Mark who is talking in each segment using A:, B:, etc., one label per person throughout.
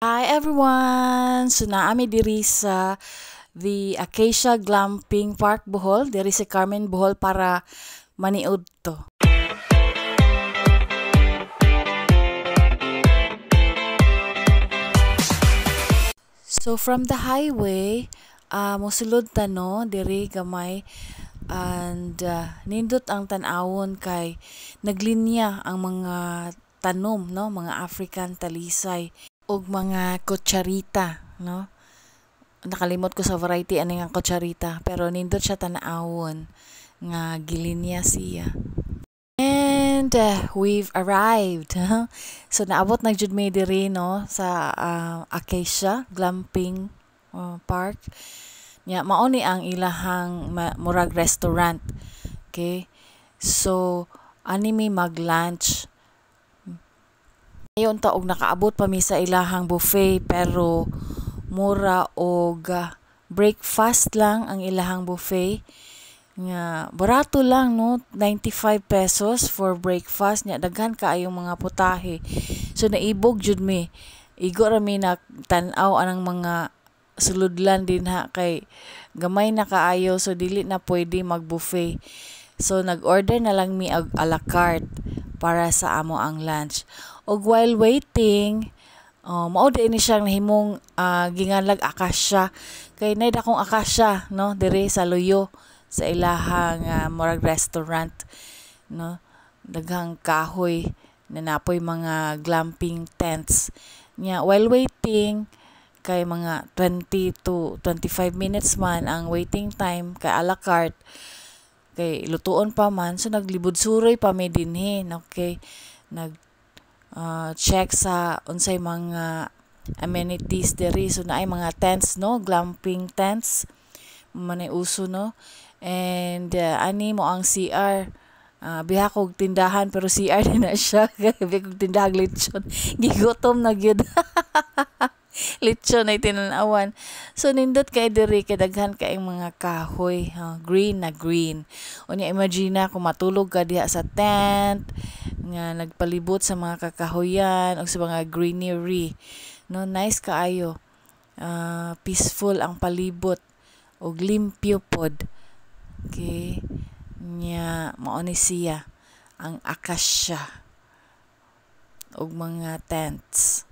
A: Hi everyone! So naami diri sa the Acacia Glamping Park Bohol, diri sa Carmen Bohol para maniud to. So from the highway, mosulod ta no diri gamay and nindot ang tan-awon kay naglinya ang mga tanom no, mga African talisay og mga kutsarita no. Nakalimot ko sa variety ani nga kutsarita pero nindot siya tan-awon nga gilinya siya. And we've arrived. So naabot na jud mi diri no sa Acacia Glamping Park. Nya mao ni ang ilahang murag restaurant. Okay? So ani mi mag-lunch. Ayon ta og nakaabot pa mi sa ilahang buffet pero mura og breakfast lang ang ilahang buffet. Nga barato lang no, 95 pesos for breakfast. Nya daghan kaayong mga putahe. So naibog jud mi. Igo ra mi na tan-aw anang mga suludlan din ha kay gamay na kaayo so dili na pwede mag-buffet. So nag-order na lang mi og a la carte para sa amo ang lunch. Og while waiting, mao din siyang nahimong ginganlag akasya kay nay dakong akasya no diri sa Luyo sa ilahang murag restaurant no, daghang kahoy na napoy mga glamping tents nya. While waiting kay mga 20 to 25 minutes man ang waiting time kay a la carte kay lutuon pa man, so naglibod suroy pa mi dinhi. Okay, nag check sa unsay mga amenities diri. So naay mga tents no, glamping tents manay uso no. And ani mo ang CR. Biha kog tindahan pero CR din na siya. Biha kog tindahan lechon. Gigutom na gyud. Lechon ay tinanawan. So nindot kay diri kay daghan kay mga kahoy, green na green. Unya imagine kung matulog ka diha sa tent nga nagpalibot sa mga kakahoyan o sa mga greenery. No, nice kaayo. Peaceful ang palibot og limpyo pod. Okay. Nya mao ni siya ang Acacia og mga tents.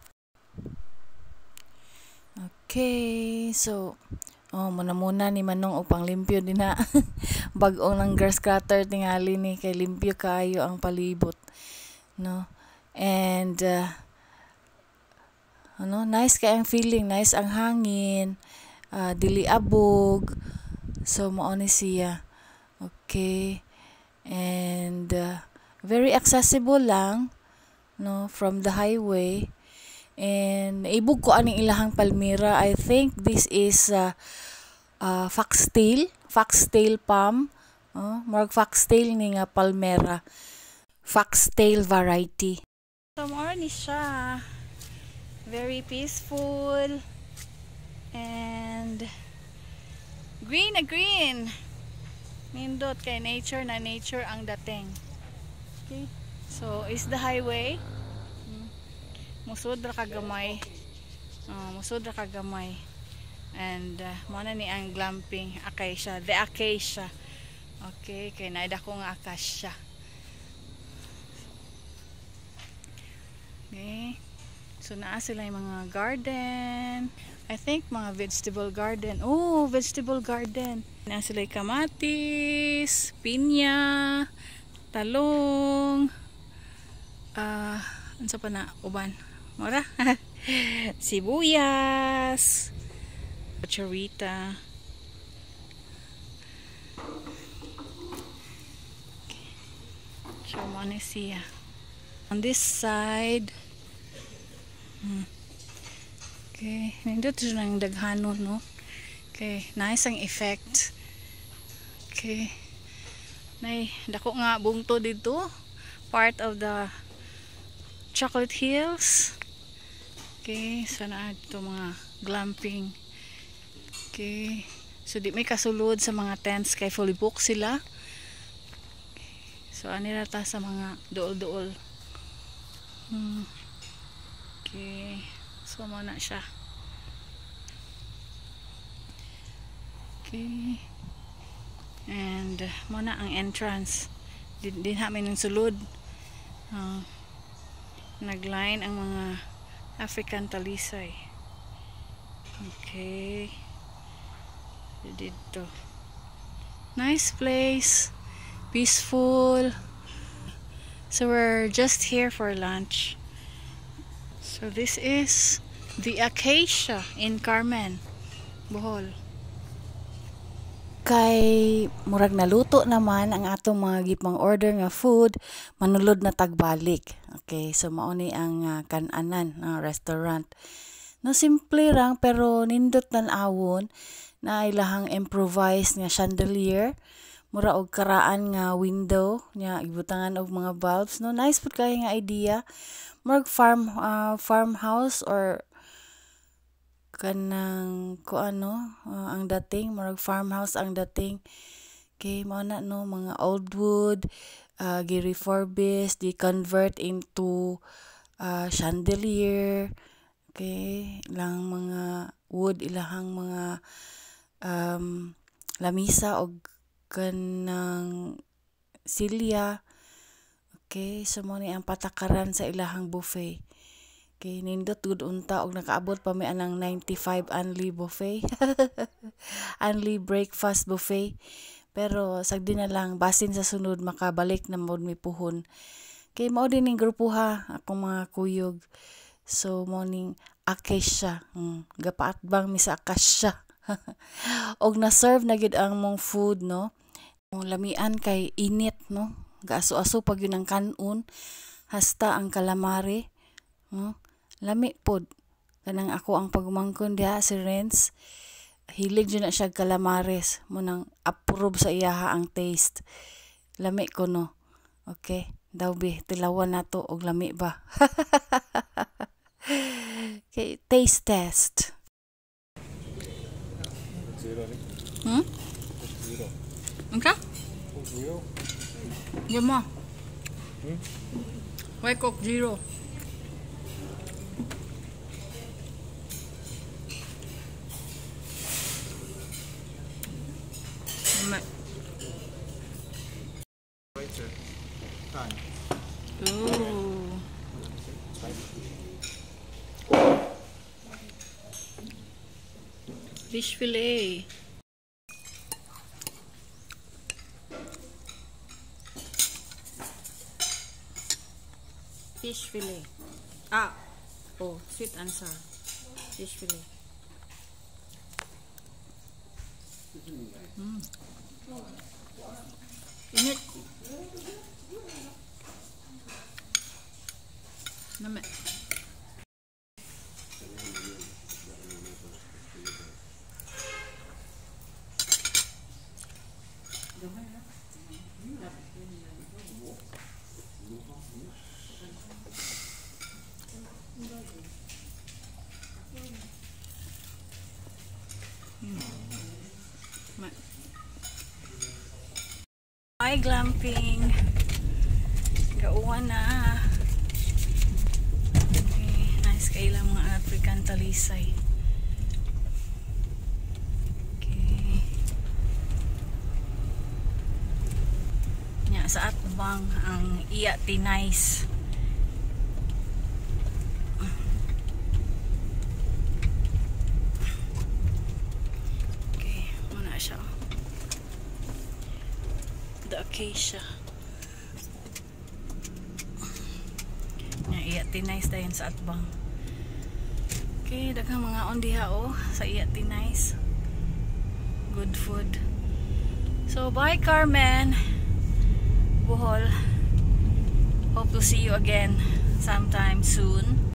A: Okay, so muna ni Manong og panglimpyo din na. Bag-ong ng grass cutter tingali ni kay limpyo kayo ang palibot no. And nice kay ang feeling, nice ang hangin, dili abog. So mao ni siya. Okay. And very accessible lang no from the highway. And naibog ko aning ilahang palmira. I think this is foxtail palm. Marag foxtail ni nga palmera. Foxtail variety. So more ni siya. Very peaceful. And green na green. Nindot kay nature na nature ang dating. Okay. So is the highway. Musud ra kagamay. Musud ra kagamay. And mo na ni ang glamping Acacia, the Acacia. Okay, kay naida ko nga Acacia. Okay. So naa sila yung mga garden. I think mga vegetable garden. Oh, vegetable garden. Naa sila yung kamatis, pinya, talong. Ano pa na uban? Mora. Sibuyas. Chorita. So mo ni siya. On this side. Okay, nindot siya ng daghanon, no? Okay, nice ang effect. Okay. Nay, dako nga bungto dito. Part of the Chocolate Hills. Okay, so na ito mga glamping. Okay. So di may kasulod sa mga tents kay fully booked sila. So ani ra ta sa mga duol-duol. Okay. So So mo na siya. Okay. And mo na ang entrance. Din namin ng sulod. Nagline ang mga African talisay. Okay. Dito. Nice place. Peaceful. So we're just here for lunch. So this is the Acacia in Carmen, Bohol. Kay murag naluto naman ang atong mga gipang order nga food, manulod na tagbalik. Okay, so mao ni ang kan-anan restaurant. No, simple lang pero nindot tan-awon na ilahang improvised nga chandelier, mura og karaan nga window nya ibutangan og mga bulbs. No, nice pud kay nga idea. Murag farmhouse or kanang ang dating murag farmhouse ang dating. Okay, mao na no, mga old wood gi-refurbish, di-convert into chandelier. Okay, lang mga wood ilahang mga lamisa og kanang silya. Okay, so mo ni ang patakaran sa ilahang buffet. Okay, nindot gud unta og nakaabot pa mi anang 95 only buffet. Only breakfast buffet. Pero sagdi na lang basin sa sunod makabalik na mod mi puhon. Okay, mao din ning grupo ha, akong mga kuyog. So morning Acacia. Gapaatbang mi sa Acacia. Og na-serve na gid ang mong food, no. Lamian kay init, no. Gaaso-aso pag yun ang kanon, hasta ang calamari. Lami pod. Kanang ako ang pagumangkon diha si Renz. Hilig dyan na siya calamares. Munang approve sa iyaha ang taste. Lami ko, no. Okay. Daw bi, tilawan na to og lami ba. Okay, taste test.
B: Zero. Zero.
A: Okay?
B: Zero.
A: Yan mo. Why Coke Zero? Ooh. Fish fillet. Fish fillet. Sweet and sour. Fish fillet. Init. Nami. Hi, glamping. Gauwan na. Okay, nice kayo lang mga African talisay. Okay. Nya sa atbang ang iya tinais. Okay, muna siya. The Acacia. Iya tinais dayon sa atbang. Okay, daghang mga on diha sa iya tinais. Good food. So bye Carmen, Bohol. Hope to see you again sometime soon.